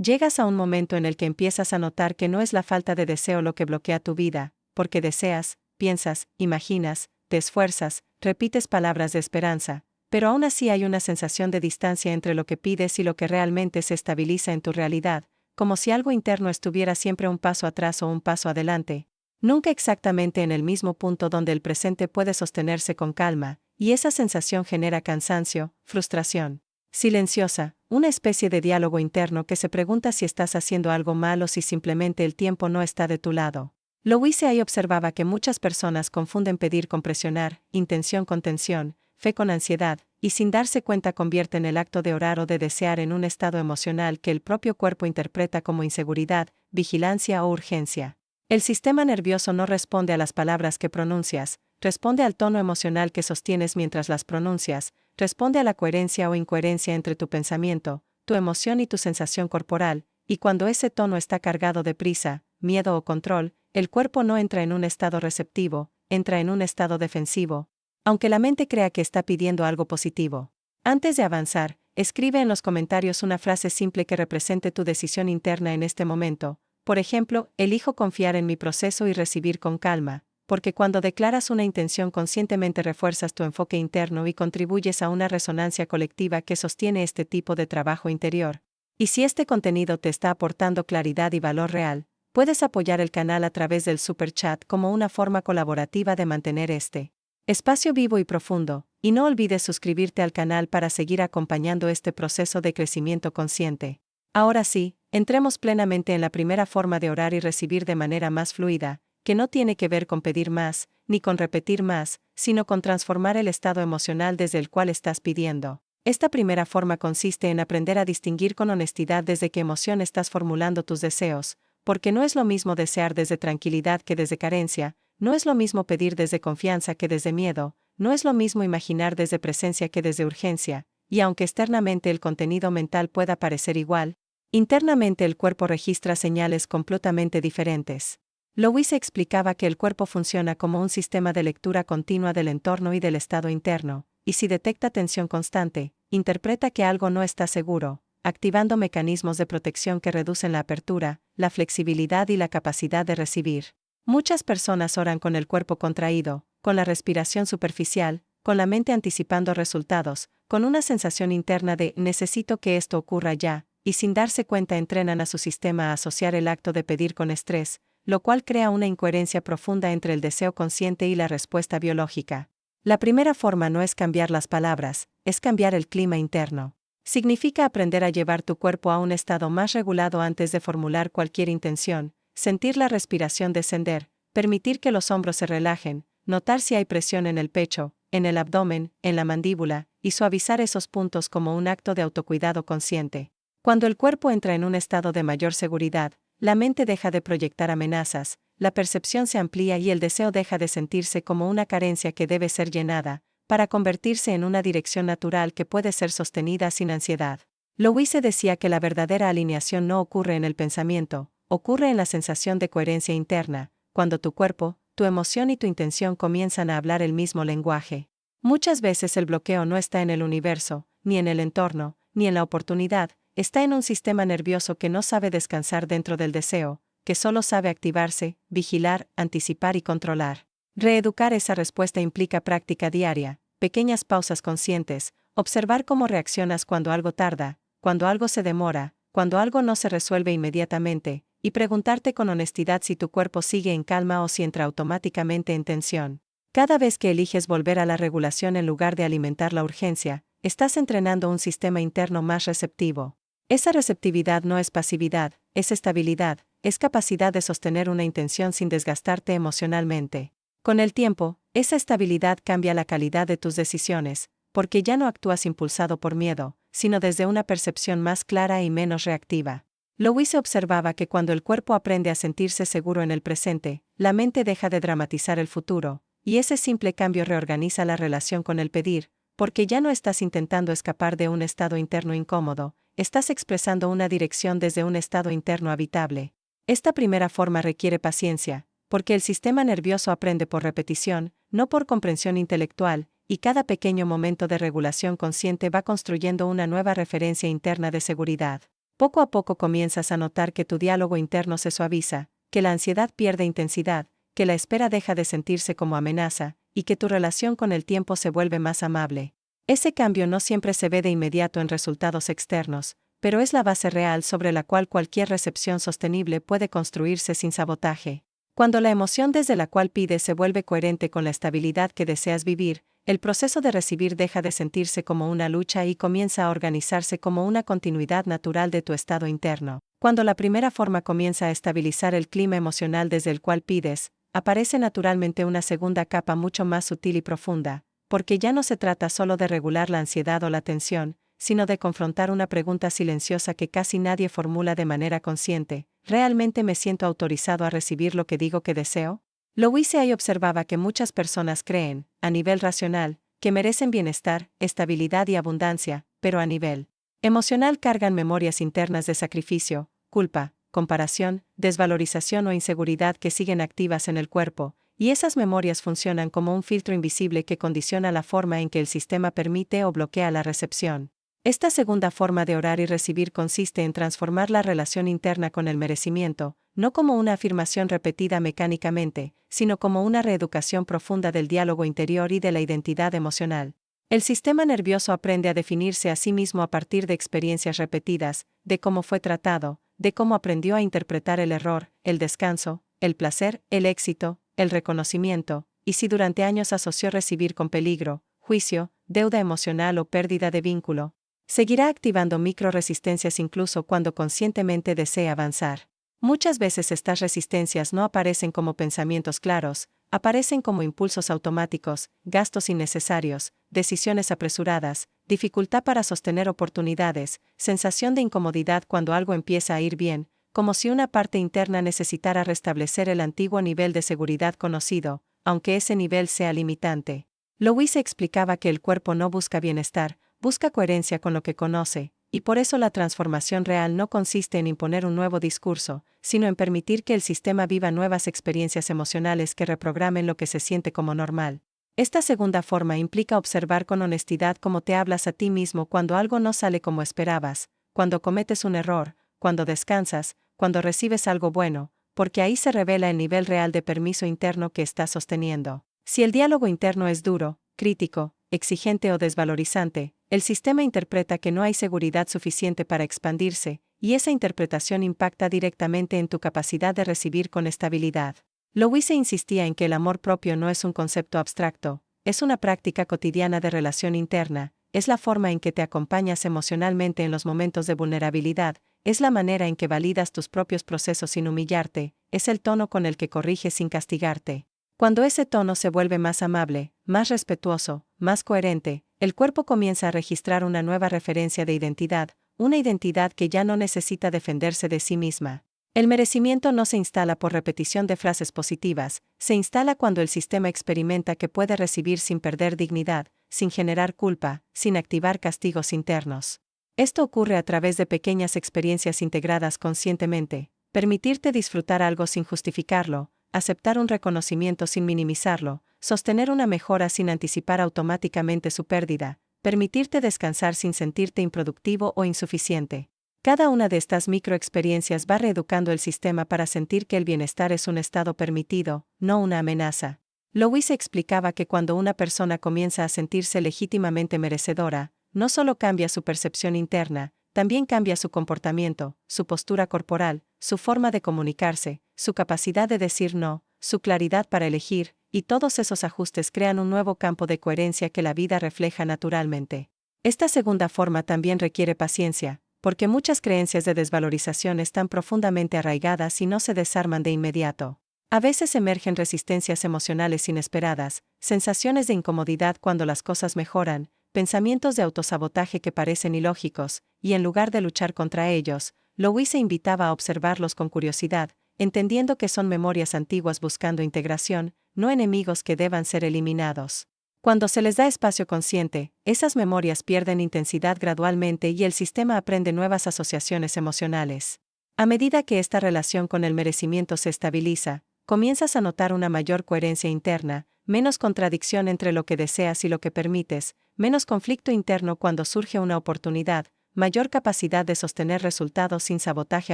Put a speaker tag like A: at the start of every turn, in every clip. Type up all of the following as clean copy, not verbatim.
A: Llegas a un momento en el que empiezas a notar que no es la falta de deseo lo que bloquea tu vida, porque deseas, piensas, imaginas, te esfuerzas, repites palabras de esperanza, pero aún así hay una sensación de distancia entre lo que pides y lo que realmente se estabiliza en tu realidad, como si algo interno estuviera siempre un paso atrás o un paso adelante, nunca exactamente en el mismo punto donde el presente puede sostenerse con calma, y esa sensación genera cansancio, frustración silenciosa, una especie de diálogo interno que se pregunta si estás haciendo algo mal o si simplemente el tiempo no está de tu lado. Louise Hay observaba que muchas personas confunden pedir con presionar, intención con tensión, fe con ansiedad, y sin darse cuenta convierten el acto de orar o de desear en un estado emocional que el propio cuerpo interpreta como inseguridad, vigilancia o urgencia. El sistema nervioso no responde a las palabras que pronuncias, responde al tono emocional que sostienes mientras las pronuncias, responde a la coherencia o incoherencia entre tu pensamiento, tu emoción y tu sensación corporal, y cuando ese tono está cargado de prisa, miedo o control, el cuerpo no entra en un estado receptivo, entra en un estado defensivo, aunque la mente crea que está pidiendo algo positivo. Antes de avanzar, escribe en los comentarios una frase simple que represente tu decisión interna en este momento. Por ejemplo, elijo confiar en mi proceso y recibir con calma, porque cuando declaras una intención conscientemente refuerzas tu enfoque interno y contribuyes a una resonancia colectiva que sostiene este tipo de trabajo interior. Y si este contenido te está aportando claridad y valor real, puedes apoyar el canal a través del Super Chat como una forma colaborativa de mantener este espacio vivo y profundo, y no olvides suscribirte al canal para seguir acompañando este proceso de crecimiento consciente. Ahora sí, entremos plenamente en la primera forma de orar y recibir de manera más fluida, que no tiene que ver con pedir más, ni con repetir más, sino con transformar el estado emocional desde el cual estás pidiendo. Esta primera forma consiste en aprender a distinguir con honestidad desde qué emoción estás formulando tus deseos, porque no es lo mismo desear desde tranquilidad que desde carencia, no es lo mismo pedir desde confianza que desde miedo, no es lo mismo imaginar desde presencia que desde urgencia, y aunque externamente el contenido mental pueda parecer igual, internamente el cuerpo registra señales completamente diferentes. Louise explicaba que el cuerpo funciona como un sistema de lectura continua del entorno y del estado interno, y si detecta tensión constante, interpreta que algo no está seguro, activando mecanismos de protección que reducen la apertura, la flexibilidad y la capacidad de recibir. Muchas personas oran con el cuerpo contraído, con la respiración superficial, con la mente anticipando resultados, con una sensación interna de necesito que esto ocurra ya, y sin darse cuenta entrenan a su sistema a asociar el acto de pedir con estrés, lo cual crea una incoherencia profunda entre el deseo consciente y la respuesta biológica. La primera forma no es cambiar las palabras, es cambiar el clima interno. Significa aprender a llevar tu cuerpo a un estado más regulado antes de formular cualquier intención, sentir la respiración descender, permitir que los hombros se relajen, notar si hay presión en el pecho, en el abdomen, en la mandíbula, y suavizar esos puntos como un acto de autocuidado consciente. Cuando el cuerpo entra en un estado de mayor seguridad, la mente deja de proyectar amenazas, la percepción se amplía y el deseo deja de sentirse como una carencia que debe ser llenada, para convertirse en una dirección natural que puede ser sostenida sin ansiedad. Louise decía que la verdadera alineación no ocurre en el pensamiento, ocurre en la sensación de coherencia interna, cuando tu cuerpo, tu emoción y tu intención comienzan a hablar el mismo lenguaje. Muchas veces el bloqueo no está en el universo, ni en el entorno, ni en la oportunidad, está en un sistema nervioso que no sabe descansar dentro del deseo, que solo sabe activarse, vigilar, anticipar y controlar. Reeducar esa respuesta implica práctica diaria, pequeñas pausas conscientes, observar cómo reaccionas cuando algo tarda, cuando algo se demora, cuando algo no se resuelve inmediatamente, y preguntarte con honestidad si tu cuerpo sigue en calma o si entra automáticamente en tensión. Cada vez que eliges volver a la regulación en lugar de alimentar la urgencia, estás entrenando un sistema interno más receptivo. Esa receptividad no es pasividad, es estabilidad, es capacidad de sostener una intención sin desgastarte emocionalmente. Con el tiempo, esa estabilidad cambia la calidad de tus decisiones, porque ya no actúas impulsado por miedo, sino desde una percepción más clara y menos reactiva. Louise observaba que cuando el cuerpo aprende a sentirse seguro en el presente, la mente deja de dramatizar el futuro, y ese simple cambio reorganiza la relación con el pedir, porque ya no estás intentando escapar de un estado interno incómodo, estás expresando una dirección desde un estado interno habitable. Esta primera forma requiere paciencia, porque el sistema nervioso aprende por repetición, no por comprensión intelectual, y cada pequeño momento de regulación consciente va construyendo una nueva referencia interna de seguridad. Poco a poco comienzas a notar que tu diálogo interno se suaviza, que la ansiedad pierde intensidad, que la espera deja de sentirse como amenaza, y que tu relación con el tiempo se vuelve más amable. Ese cambio no siempre se ve de inmediato en resultados externos, pero es la base real sobre la cual cualquier recepción sostenible puede construirse sin sabotaje. Cuando la emoción desde la cual pides se vuelve coherente con la estabilidad que deseas vivir, el proceso de recibir deja de sentirse como una lucha y comienza a organizarse como una continuidad natural de tu estado interno. Cuando la primera forma comienza a estabilizar el clima emocional desde el cual pides, aparece naturalmente una segunda capa mucho más sutil y profunda, porque ya no se trata solo de regular la ansiedad o la tensión, sino de confrontar una pregunta silenciosa que casi nadie formula de manera consciente: ¿realmente me siento autorizado a recibir lo que digo que deseo? Louise Hay observaba que muchas personas creen, a nivel racional, que merecen bienestar, estabilidad y abundancia, pero a nivel emocional cargan memorias internas de sacrificio, culpa, comparación, desvalorización o inseguridad que siguen activas en el cuerpo, y esas memorias funcionan como un filtro invisible que condiciona la forma en que el sistema permite o bloquea la recepción. Esta segunda forma de orar y recibir consiste en transformar la relación interna con el merecimiento, no como una afirmación repetida mecánicamente, sino como una reeducación profunda del diálogo interior y de la identidad emocional. El sistema nervioso aprende a definirse a sí mismo a partir de experiencias repetidas, de cómo fue tratado, de cómo aprendió a interpretar el error, el descanso, el placer, el éxito, el reconocimiento, y si durante años asoció recibir con peligro, juicio, deuda emocional o pérdida de vínculo, seguirá activando microresistencias incluso cuando conscientemente desee avanzar. Muchas veces estas resistencias no aparecen como pensamientos claros, aparecen como impulsos automáticos, gastos innecesarios, decisiones apresuradas, dificultad para sostener oportunidades, sensación de incomodidad cuando algo empieza a ir bien, como si una parte interna necesitara restablecer el antiguo nivel de seguridad conocido, aunque ese nivel sea limitante. Louise explicaba que el cuerpo no busca bienestar, busca coherencia con lo que conoce, y por eso la transformación real no consiste en imponer un nuevo discurso, sino en permitir que el sistema viva nuevas experiencias emocionales que reprogramen lo que se siente como normal. Esta segunda forma implica observar con honestidad cómo te hablas a ti mismo cuando algo no sale como esperabas, cuando cometes un error, cuando descansas, cuando recibes algo bueno, porque ahí se revela el nivel real de permiso interno que estás sosteniendo. Si el diálogo interno es duro, crítico, exigente o desvalorizante, el sistema interpreta que no hay seguridad suficiente para expandirse, y esa interpretación impacta directamente en tu capacidad de recibir con estabilidad. Louise insistía en que el amor propio no es un concepto abstracto, es una práctica cotidiana de relación interna, es la forma en que te acompañas emocionalmente en los momentos de vulnerabilidad, es la manera en que validas tus propios procesos sin humillarte, es el tono con el que corriges sin castigarte. Cuando ese tono se vuelve más amable, más respetuoso, más coherente, el cuerpo comienza a registrar una nueva referencia de identidad, una identidad que ya no necesita defenderse de sí misma. El merecimiento no se instala por repetición de frases positivas, se instala cuando el sistema experimenta que puede recibir sin perder dignidad, sin generar culpa, sin activar castigos internos. Esto ocurre a través de pequeñas experiencias integradas conscientemente: permitirte disfrutar algo sin justificarlo, aceptar un reconocimiento sin minimizarlo, sostener una mejora sin anticipar automáticamente su pérdida, permitirte descansar sin sentirte improductivo o insuficiente. Cada una de estas microexperiencias va reeducando el sistema para sentir que el bienestar es un estado permitido, no una amenaza. Louise explicaba que cuando una persona comienza a sentirse legítimamente merecedora, no solo cambia su percepción interna, también cambia su comportamiento, su postura corporal, su forma de comunicarse, su capacidad de decir no, su claridad para elegir, y todos esos ajustes crean un nuevo campo de coherencia que la vida refleja naturalmente. Esta segunda forma también requiere paciencia, porque muchas creencias de desvalorización están profundamente arraigadas y no se desarman de inmediato. A veces emergen resistencias emocionales inesperadas, sensaciones de incomodidad cuando las cosas mejoran, pensamientos de autosabotaje que parecen ilógicos, y en lugar de luchar contra ellos, Louise invitaba a observarlos con curiosidad, entendiendo que son memorias antiguas buscando integración, no enemigos que deban ser eliminados. Cuando se les da espacio consciente, esas memorias pierden intensidad gradualmente y el sistema aprende nuevas asociaciones emocionales. A medida que esta relación con el merecimiento se estabiliza, comienzas a notar una mayor coherencia interna, menos contradicción entre lo que deseas y lo que permites, menos conflicto interno cuando surge una oportunidad, mayor capacidad de sostener resultados sin sabotaje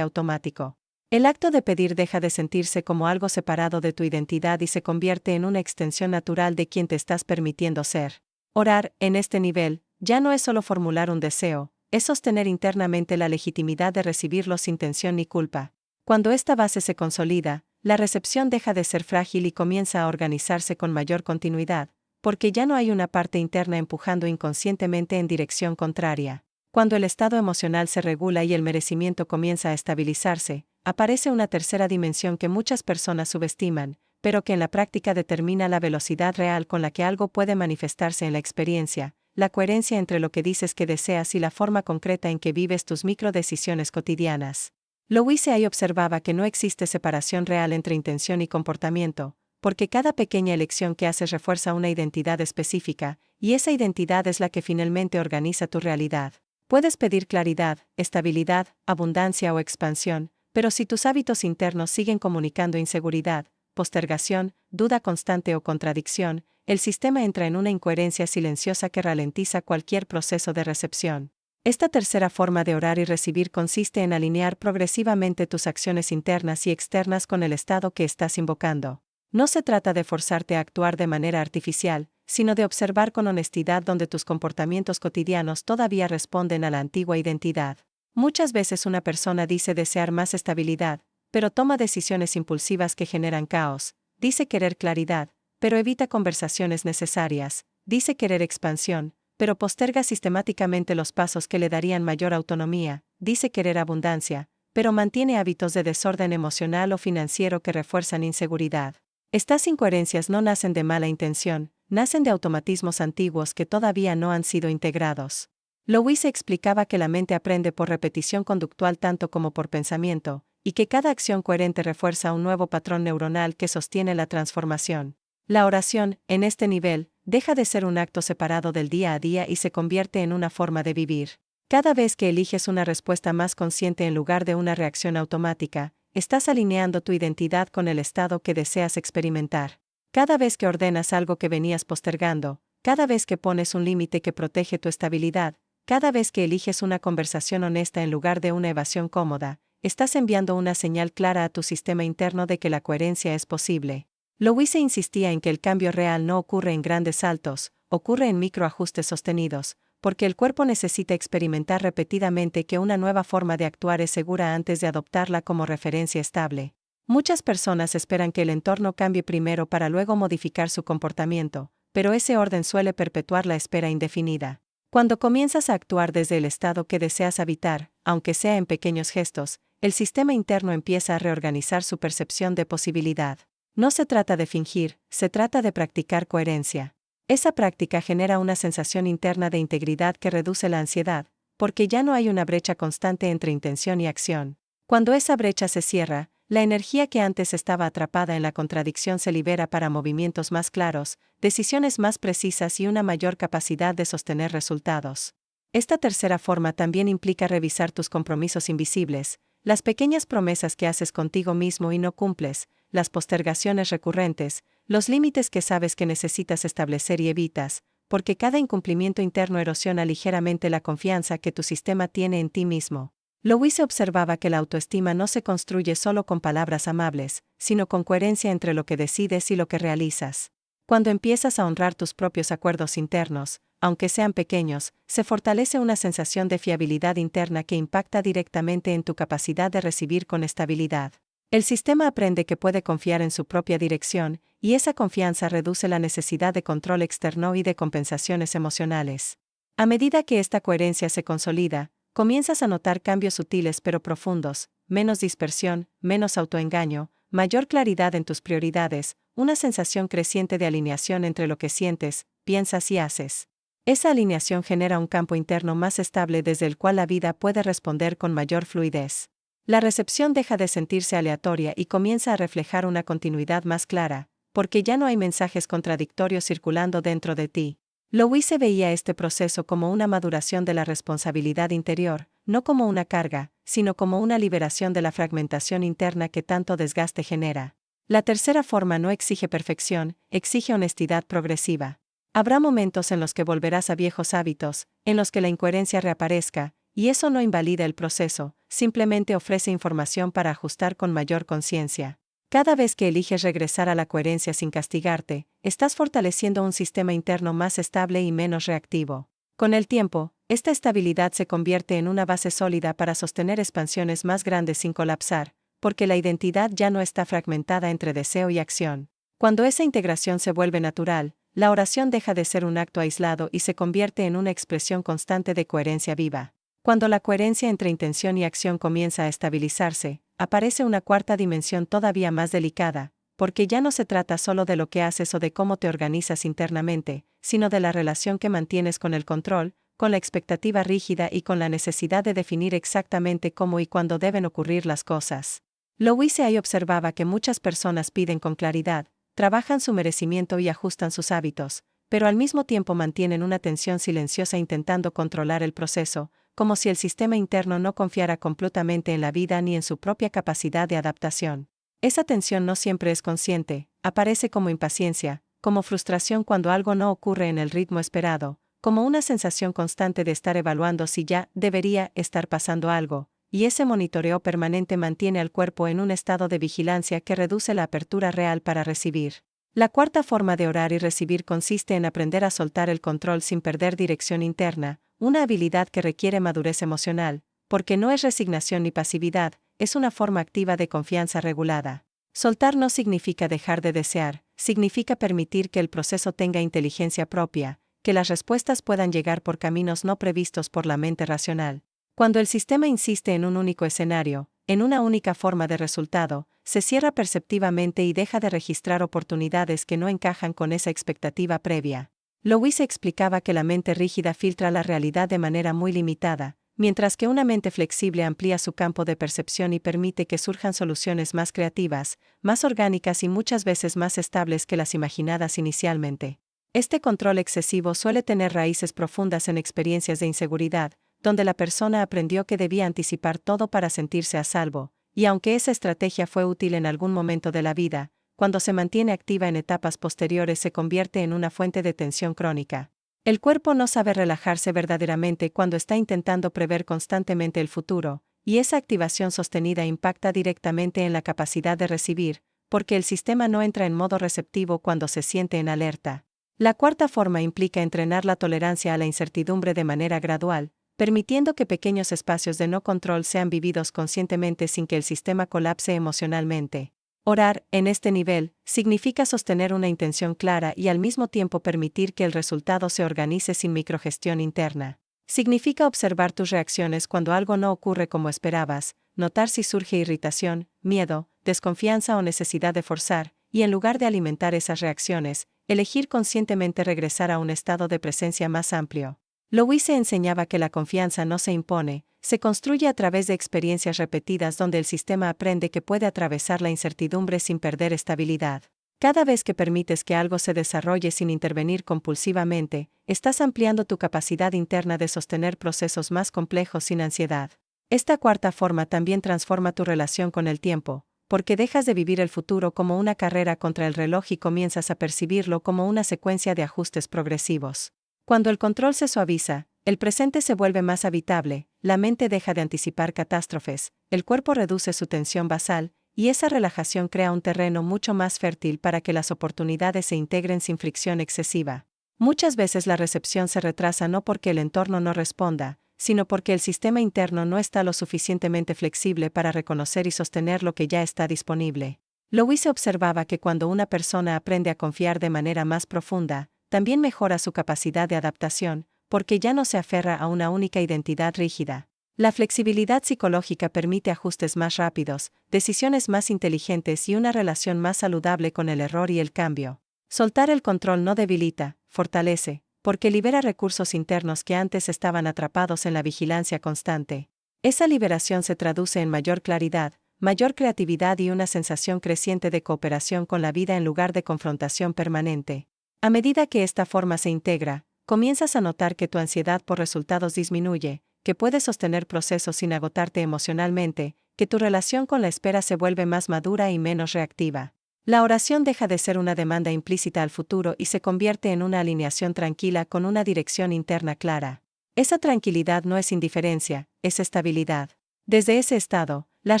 A: automático. El acto de pedir deja de sentirse como algo separado de tu identidad y se convierte en una extensión natural de quien te estás permitiendo ser. Orar, en este nivel, ya no es solo formular un deseo, es sostener internamente la legitimidad de recibirlo sin tensión ni culpa. Cuando esta base se consolida, la recepción deja de ser frágil y comienza a organizarse con mayor continuidad, porque ya no hay una parte interna empujando inconscientemente en dirección contraria. Cuando el estado emocional se regula y el merecimiento comienza a estabilizarse, aparece una tercera dimensión que muchas personas subestiman, pero que en la práctica determina la velocidad real con la que algo puede manifestarse en la experiencia, la coherencia entre lo que dices que deseas y la forma concreta en que vives tus microdecisiones cotidianas. Louise Hay observaba que no existe separación real entre intención y comportamiento, porque cada pequeña elección que haces refuerza una identidad específica, y esa identidad es la que finalmente organiza tu realidad. Puedes pedir claridad, estabilidad, abundancia o expansión, pero si tus hábitos internos siguen comunicando inseguridad, postergación, duda constante o contradicción, el sistema entra en una incoherencia silenciosa que ralentiza cualquier proceso de recepción. Esta tercera forma de orar y recibir consiste en alinear progresivamente tus acciones internas y externas con el estado que estás invocando. No se trata de forzarte a actuar de manera artificial, sino de observar con honestidad donde tus comportamientos cotidianos todavía responden a la antigua identidad. Muchas veces una persona dice desear más estabilidad, pero toma decisiones impulsivas que generan caos, dice querer claridad, pero evita conversaciones necesarias, dice querer expansión, pero posterga sistemáticamente los pasos que le darían mayor autonomía, dice querer abundancia, pero mantiene hábitos de desorden emocional o financiero que refuerzan inseguridad. Estas incoherencias no nacen de mala intención, nacen de automatismos antiguos que todavía no han sido integrados. Louise explicaba que la mente aprende por repetición conductual tanto como por pensamiento, y que cada acción coherente refuerza un nuevo patrón neuronal que sostiene la transformación. La oración, en este nivel, deja de ser un acto separado del día a día y se convierte en una forma de vivir. Cada vez que eliges una respuesta más consciente en lugar de una reacción automática, estás alineando tu identidad con el estado que deseas experimentar. Cada vez que ordenas algo que venías postergando, cada vez que pones un límite que protege tu estabilidad, cada vez que eliges una conversación honesta en lugar de una evasión cómoda, estás enviando una señal clara a tu sistema interno de que la coherencia es posible. Louise insistía en que el cambio real no ocurre en grandes saltos, ocurre en microajustes sostenidos, porque el cuerpo necesita experimentar repetidamente que una nueva forma de actuar es segura antes de adoptarla como referencia estable. Muchas personas esperan que el entorno cambie primero para luego modificar su comportamiento, pero ese orden suele perpetuar la espera indefinida. Cuando comienzas a actuar desde el estado que deseas habitar, aunque sea en pequeños gestos, el sistema interno empieza a reorganizar su percepción de posibilidad. No se trata de fingir, se trata de practicar coherencia. Esa práctica genera una sensación interna de integridad que reduce la ansiedad, porque ya no hay una brecha constante entre intención y acción. Cuando esa brecha se cierra, la energía que antes estaba atrapada en la contradicción se libera para movimientos más claros, decisiones más precisas y una mayor capacidad de sostener resultados. Esta tercera forma también implica revisar tus compromisos invisibles, las pequeñas promesas que haces contigo mismo y no cumples, las postergaciones recurrentes, los límites que sabes que necesitas establecer y evitas, porque cada incumplimiento interno erosiona ligeramente la confianza que tu sistema tiene en ti mismo. Louise observaba que la autoestima no se construye solo con palabras amables, sino con coherencia entre lo que decides y lo que realizas. Cuando empiezas a honrar tus propios acuerdos internos, aunque sean pequeños, se fortalece una sensación de fiabilidad interna que impacta directamente en tu capacidad de recibir con estabilidad. El sistema aprende que puede confiar en su propia dirección, y esa confianza reduce la necesidad de control externo y de compensaciones emocionales. A medida que esta coherencia se consolida, comienzas a notar cambios sutiles pero profundos, menos dispersión, menos autoengaño, mayor claridad en tus prioridades, una sensación creciente de alineación entre lo que sientes, piensas y haces. Esa alineación genera un campo interno más estable desde el cual la vida puede responder con mayor fluidez. La recepción deja de sentirse aleatoria y comienza a reflejar una continuidad más clara, porque ya no hay mensajes contradictorios circulando dentro de ti. Louise veía este proceso como una maduración de la responsabilidad interior, no como una carga, sino como una liberación de la fragmentación interna que tanto desgaste genera. La tercera forma no exige perfección, exige honestidad progresiva. Habrá momentos en los que volverás a viejos hábitos, en los que la incoherencia reaparezca, y eso no invalida el proceso, simplemente ofrece información para ajustar con mayor conciencia. Cada vez que eliges regresar a la coherencia sin castigarte, estás fortaleciendo un sistema interno más estable y menos reactivo. Con el tiempo, esta estabilidad se convierte en una base sólida para sostener expansiones más grandes sin colapsar, porque la identidad ya no está fragmentada entre deseo y acción. Cuando esa integración se vuelve natural, la oración deja de ser un acto aislado y se convierte en una expresión constante de coherencia viva. Cuando la coherencia entre intención y acción comienza a estabilizarse, aparece una cuarta dimensión todavía más delicada, porque ya no se trata solo de lo que haces o de cómo te organizas internamente, sino de la relación que mantienes con el control, con la expectativa rígida y con la necesidad de definir exactamente cómo y cuándo deben ocurrir las cosas. Louise Hay observaba que muchas personas piden con claridad, trabajan su merecimiento y ajustan sus hábitos, pero al mismo tiempo mantienen una tensión silenciosa intentando controlar el proceso, como si el sistema interno no confiara completamente en la vida ni en su propia capacidad de adaptación. Esa tensión no siempre es consciente, aparece como impaciencia, como frustración cuando algo no ocurre en el ritmo esperado, como una sensación constante de estar evaluando si ya debería estar pasando algo, y ese monitoreo permanente mantiene al cuerpo en un estado de vigilancia que reduce la apertura real para recibir. La cuarta forma de orar y recibir consiste en aprender a soltar el control sin perder dirección interna, una habilidad que requiere madurez emocional, porque no es resignación ni pasividad, es una forma activa de confianza regulada. Soltar no significa dejar de desear, significa permitir que el proceso tenga inteligencia propia, que las respuestas puedan llegar por caminos no previstos por la mente racional. Cuando el sistema insiste en un único escenario, en una única forma de resultado, se cierra perceptivamente y deja de registrar oportunidades que no encajan con esa expectativa previa. Louise explicaba que la mente rígida filtra la realidad de manera muy limitada, mientras que una mente flexible amplía su campo de percepción y permite que surjan soluciones más creativas, más orgánicas y muchas veces más estables que las imaginadas inicialmente. Este control excesivo suele tener raíces profundas en experiencias de inseguridad, donde la persona aprendió que debía anticipar todo para sentirse a salvo, y aunque esa estrategia fue útil en algún momento de la vida, cuando se mantiene activa en etapas posteriores se convierte en una fuente de tensión crónica. El cuerpo no sabe relajarse verdaderamente cuando está intentando prever constantemente el futuro, y esa activación sostenida impacta directamente en la capacidad de recibir, porque el sistema no entra en modo receptivo cuando se siente en alerta. La cuarta forma implica entrenar la tolerancia a la incertidumbre de manera gradual, permitiendo que pequeños espacios de no control sean vividos conscientemente sin que el sistema colapse emocionalmente. Orar, en este nivel, significa sostener una intención clara y al mismo tiempo permitir que el resultado se organice sin microgestión interna. Significa observar tus reacciones cuando algo no ocurre como esperabas, notar si surge irritación, miedo, desconfianza o necesidad de forzar, y en lugar de alimentar esas reacciones, elegir conscientemente regresar a un estado de presencia más amplio. Louise enseñaba que la confianza no se impone, se construye a través de experiencias repetidas donde el sistema aprende que puede atravesar la incertidumbre sin perder estabilidad. Cada vez que permites que algo se desarrolle sin intervenir compulsivamente, estás ampliando tu capacidad interna de sostener procesos más complejos sin ansiedad. Esta cuarta forma también transforma tu relación con el tiempo, porque dejas de vivir el futuro como una carrera contra el reloj y comienzas a percibirlo como una secuencia de ajustes progresivos. Cuando el control se suaviza, el presente se vuelve más habitable, la mente deja de anticipar catástrofes, el cuerpo reduce su tensión basal, y esa relajación crea un terreno mucho más fértil para que las oportunidades se integren sin fricción excesiva. Muchas veces la recepción se retrasa no porque el entorno no responda, sino porque el sistema interno no está lo suficientemente flexible para reconocer y sostener lo que ya está disponible. Louise observaba que cuando una persona aprende a confiar de manera más profunda, también mejora su capacidad de adaptación, porque ya no se aferra a una única identidad rígida. La flexibilidad psicológica permite ajustes más rápidos, decisiones más inteligentes y una relación más saludable con el error y el cambio. Soltar el control no debilita, fortalece, porque libera recursos internos que antes estaban atrapados en la vigilancia constante. Esa liberación se traduce en mayor claridad, mayor creatividad y una sensación creciente de cooperación con la vida en lugar de confrontación permanente. A medida que esta forma se integra, comienzas a notar que tu ansiedad por resultados disminuye, que puedes sostener procesos sin agotarte emocionalmente, que tu relación con la espera se vuelve más madura y menos reactiva. La oración deja de ser una demanda implícita al futuro y se convierte en una alineación tranquila con una dirección interna clara. Esa tranquilidad no es indiferencia, es estabilidad. Desde ese estado, las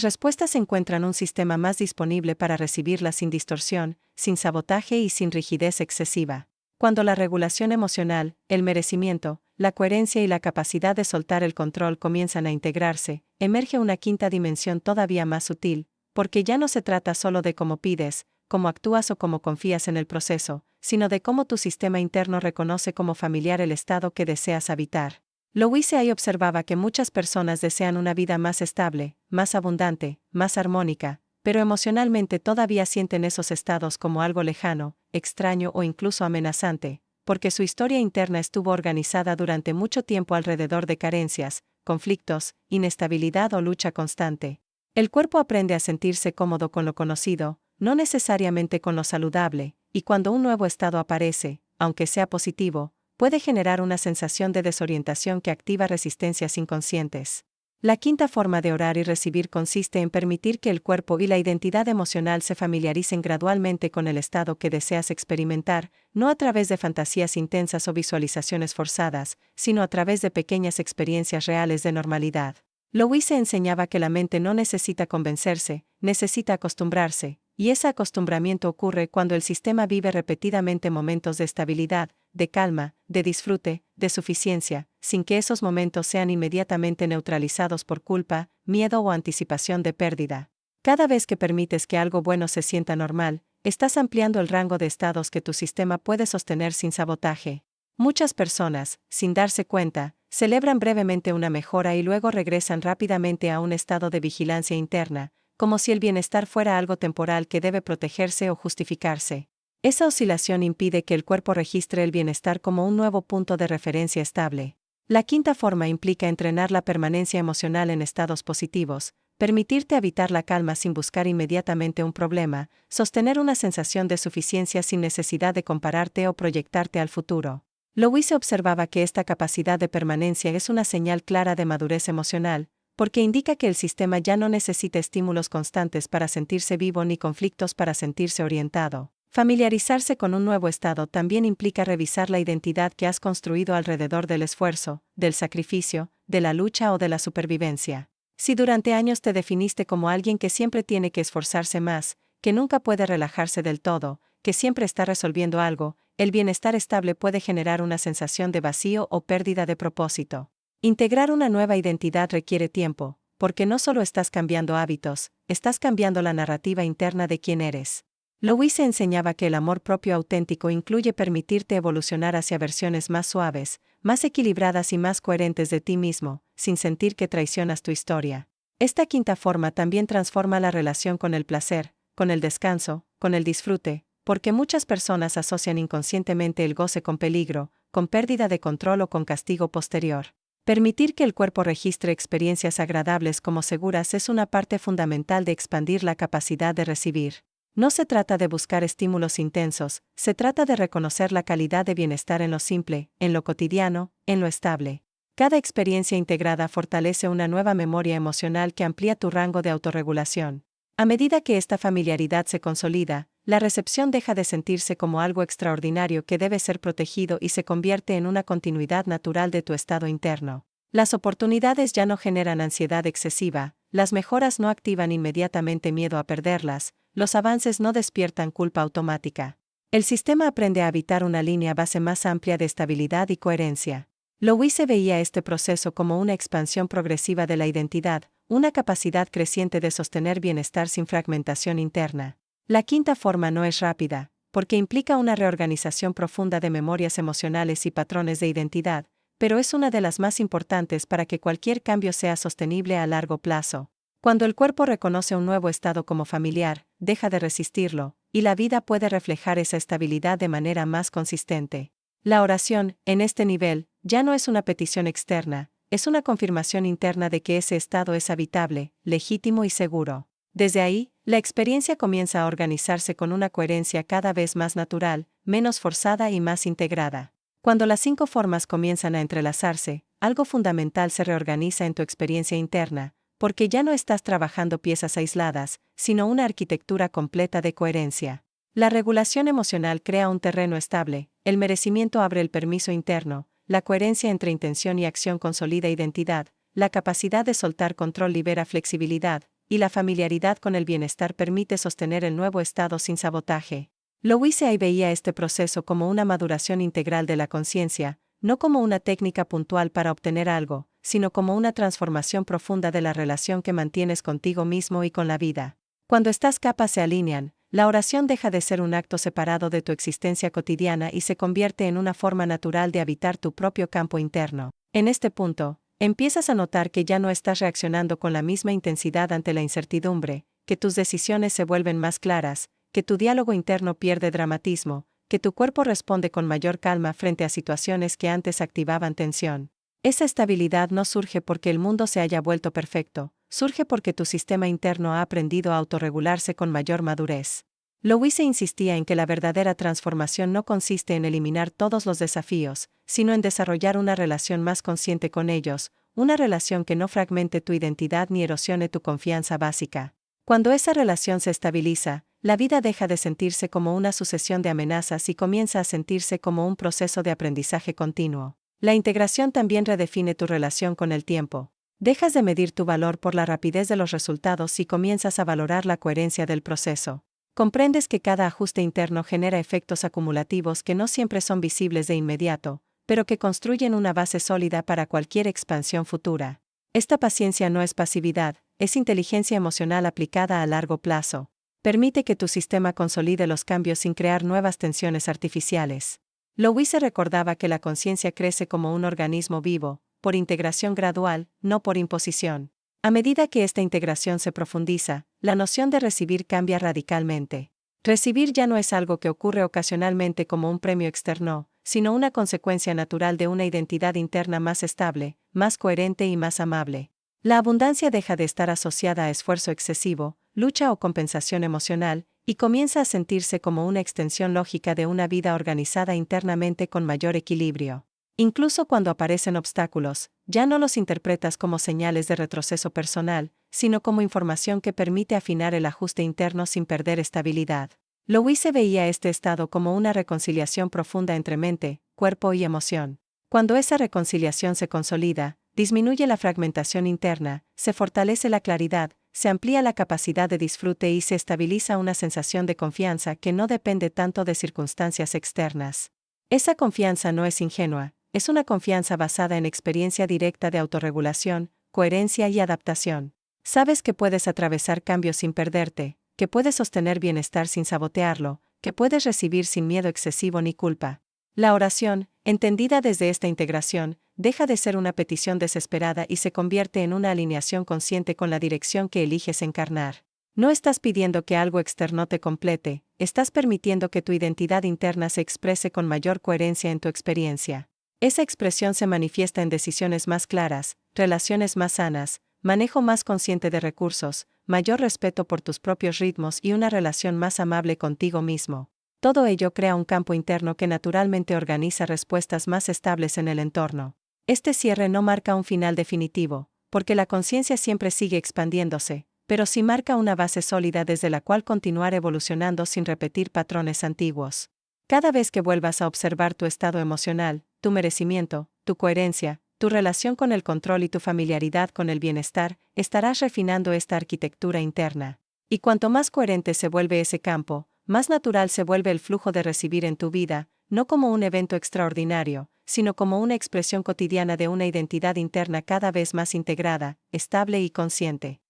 A: respuestas encuentran un sistema más disponible para recibirlas sin distorsión, sin sabotaje y sin rigidez excesiva. Cuando la regulación emocional, el merecimiento, la coherencia y la capacidad de soltar el control comienzan a integrarse, emerge una quinta dimensión todavía más sutil, porque ya no se trata solo de cómo pides, cómo actúas o cómo confías en el proceso, sino de cómo tu sistema interno reconoce como familiar el estado que deseas habitar. Louise Hay observaba que muchas personas desean una vida más estable, más abundante, más armónica, pero emocionalmente todavía sienten esos estados como algo lejano, extraño o incluso amenazante, porque su historia interna estuvo organizada durante mucho tiempo alrededor de carencias, conflictos, inestabilidad o lucha constante. El cuerpo aprende a sentirse cómodo con lo conocido, no necesariamente con lo saludable, y cuando un nuevo estado aparece, aunque sea positivo, puede generar una sensación de desorientación que activa resistencias inconscientes. La quinta forma de orar y recibir consiste en permitir que el cuerpo y la identidad emocional se familiaricen gradualmente con el estado que deseas experimentar, no a través de fantasías intensas o visualizaciones forzadas, sino a través de pequeñas experiencias reales de normalidad. Louise enseñaba que la mente no necesita convencerse, necesita acostumbrarse, y ese acostumbramiento ocurre cuando el sistema vive repetidamente momentos de estabilidad, de calma, de disfrute, de suficiencia, sin que esos momentos sean inmediatamente neutralizados por culpa, miedo o anticipación de pérdida. Cada vez que permites que algo bueno se sienta normal, estás ampliando el rango de estados que tu sistema puede sostener sin sabotaje. Muchas personas, sin darse cuenta, celebran brevemente una mejora y luego regresan rápidamente a un estado de vigilancia interna, como si el bienestar fuera algo temporal que debe protegerse o justificarse. Esa oscilación impide que el cuerpo registre el bienestar como un nuevo punto de referencia estable. La quinta forma implica entrenar la permanencia emocional en estados positivos, permitirte habitar la calma sin buscar inmediatamente un problema, sostener una sensación de suficiencia sin necesidad de compararte o proyectarte al futuro. Louise observaba que esta capacidad de permanencia es una señal clara de madurez emocional, porque indica que el sistema ya no necesita estímulos constantes para sentirse vivo ni conflictos para sentirse orientado. Familiarizarse con un nuevo estado también implica revisar la identidad que has construido alrededor del esfuerzo, del sacrificio, de la lucha o de la supervivencia. Si durante años te definiste como alguien que siempre tiene que esforzarse más, que nunca puede relajarse del todo, que siempre está resolviendo algo, el bienestar estable puede generar una sensación de vacío o pérdida de propósito. Integrar una nueva identidad requiere tiempo, porque no solo estás cambiando hábitos, estás cambiando la narrativa interna de quién eres. Louise enseñaba que el amor propio auténtico incluye permitirte evolucionar hacia versiones más suaves, más equilibradas y más coherentes de ti mismo, sin sentir que traicionas tu historia. Esta quinta forma también transforma la relación con el placer, con el descanso, con el disfrute, porque muchas personas asocian inconscientemente el goce con peligro, con pérdida de control o con castigo posterior. Permitir que el cuerpo registre experiencias agradables como seguras es una parte fundamental de expandir la capacidad de recibir. No se trata de buscar estímulos intensos, se trata de reconocer la calidad de bienestar en lo simple, en lo cotidiano, en lo estable. Cada experiencia integrada fortalece una nueva memoria emocional que amplía tu rango de autorregulación. A medida que esta familiaridad se consolida, la recepción deja de sentirse como algo extraordinario que debe ser protegido y se convierte en una continuidad natural de tu estado interno. Las oportunidades ya no generan ansiedad excesiva, las mejoras no activan inmediatamente miedo a perderlas, los avances no despiertan culpa automática. El sistema aprende a habitar una línea base más amplia de estabilidad y coherencia. Louise veía este proceso como una expansión progresiva de la identidad, una capacidad creciente de sostener bienestar sin fragmentación interna. La quinta forma no es rápida, porque implica una reorganización profunda de memorias emocionales y patrones de identidad, pero es una de las más importantes para que cualquier cambio sea sostenible a largo plazo. Cuando el cuerpo reconoce un nuevo estado como familiar, deja de resistirlo, y la vida puede reflejar esa estabilidad de manera más consistente. La oración, en este nivel, ya no es una petición externa, es una confirmación interna de que ese estado es habitable, legítimo y seguro. Desde ahí, la experiencia comienza a organizarse con una coherencia cada vez más natural, menos forzada y más integrada. Cuando las 5 formas comienzan a entrelazarse, algo fundamental se reorganiza en tu experiencia interna, porque ya no estás trabajando piezas aisladas, sino una arquitectura completa de coherencia. La regulación emocional crea un terreno estable, el merecimiento abre el permiso interno, la coherencia entre intención y acción consolida identidad, la capacidad de soltar control libera flexibilidad, y la familiaridad con el bienestar permite sostener el nuevo estado sin sabotaje. Louise Hay veía este proceso como una maduración integral de la conciencia, no como una técnica puntual para obtener algo, sino como una transformación profunda de la relación que mantienes contigo mismo y con la vida. Cuando estas capas se alinean, la oración deja de ser un acto separado de tu existencia cotidiana y se convierte en una forma natural de habitar tu propio campo interno. En este punto, empiezas a notar que ya no estás reaccionando con la misma intensidad ante la incertidumbre, que tus decisiones se vuelven más claras, que tu diálogo interno pierde dramatismo, que tu cuerpo responde con mayor calma frente a situaciones que antes activaban tensión. Esa estabilidad no surge porque el mundo se haya vuelto perfecto, surge porque tu sistema interno ha aprendido a autorregularse con mayor madurez. Louise insistía en que la verdadera transformación no consiste en eliminar todos los desafíos, sino en desarrollar una relación más consciente con ellos, una relación que no fragmente tu identidad ni erosione tu confianza básica. Cuando esa relación se estabiliza, la vida deja de sentirse como una sucesión de amenazas y comienza a sentirse como un proceso de aprendizaje continuo. La integración también redefine tu relación con el tiempo. Dejas de medir tu valor por la rapidez de los resultados y comienzas a valorar la coherencia del proceso. Comprendes que cada ajuste interno genera efectos acumulativos que no siempre son visibles de inmediato, pero que construyen una base sólida para cualquier expansión futura. Esta paciencia no es pasividad, es inteligencia emocional aplicada a largo plazo. Permite que tu sistema consolide los cambios sin crear nuevas tensiones artificiales. Louise recordaba que la conciencia crece como un organismo vivo, por integración gradual, no por imposición. A medida que esta integración se profundiza, la noción de recibir cambia radicalmente. Recibir ya no es algo que ocurre ocasionalmente como un premio externo, sino una consecuencia natural de una identidad interna más estable, más coherente y más amable. La abundancia deja de estar asociada a esfuerzo excesivo, lucha o compensación emocional, y comienza a sentirse como una extensión lógica de una vida organizada internamente con mayor equilibrio. Incluso cuando aparecen obstáculos, ya no los interpretas como señales de retroceso personal, sino como información que permite afinar el ajuste interno sin perder estabilidad. Louise veía este estado como una reconciliación profunda entre mente, cuerpo y emoción. Cuando esa reconciliación se consolida, disminuye la fragmentación interna, se fortalece la claridad, se amplía la capacidad de disfrute y se estabiliza una sensación de confianza que no depende tanto de circunstancias externas. Esa confianza no es ingenua, es una confianza basada en experiencia directa de autorregulación, coherencia y adaptación. Sabes que puedes atravesar cambios sin perderte, que puedes sostener bienestar sin sabotearlo, que puedes recibir sin miedo excesivo ni culpa. La oración, entendida desde esta integración, deja de ser una petición desesperada y se convierte en una alineación consciente con la dirección que eliges encarnar. No estás pidiendo que algo externo te complete, estás permitiendo que tu identidad interna se exprese con mayor coherencia en tu experiencia. Esa expresión se manifiesta en decisiones más claras, relaciones más sanas, manejo más consciente de recursos, mayor respeto por tus propios ritmos y una relación más amable contigo mismo. Todo ello crea un campo interno que naturalmente organiza respuestas más estables en el entorno. Este cierre no marca un final definitivo, porque la conciencia siempre sigue expandiéndose, pero sí marca una base sólida desde la cual continuar evolucionando sin repetir patrones antiguos. Cada vez que vuelvas a observar tu estado emocional, tu merecimiento, tu coherencia, tu relación con el control y tu familiaridad con el bienestar, estarás refinando esta arquitectura interna. Y cuanto más coherente se vuelve ese campo, más natural se vuelve el flujo de recibir en tu vida, no como un evento extraordinario, sino como una expresión cotidiana de una identidad interna cada vez más integrada, estable y consciente.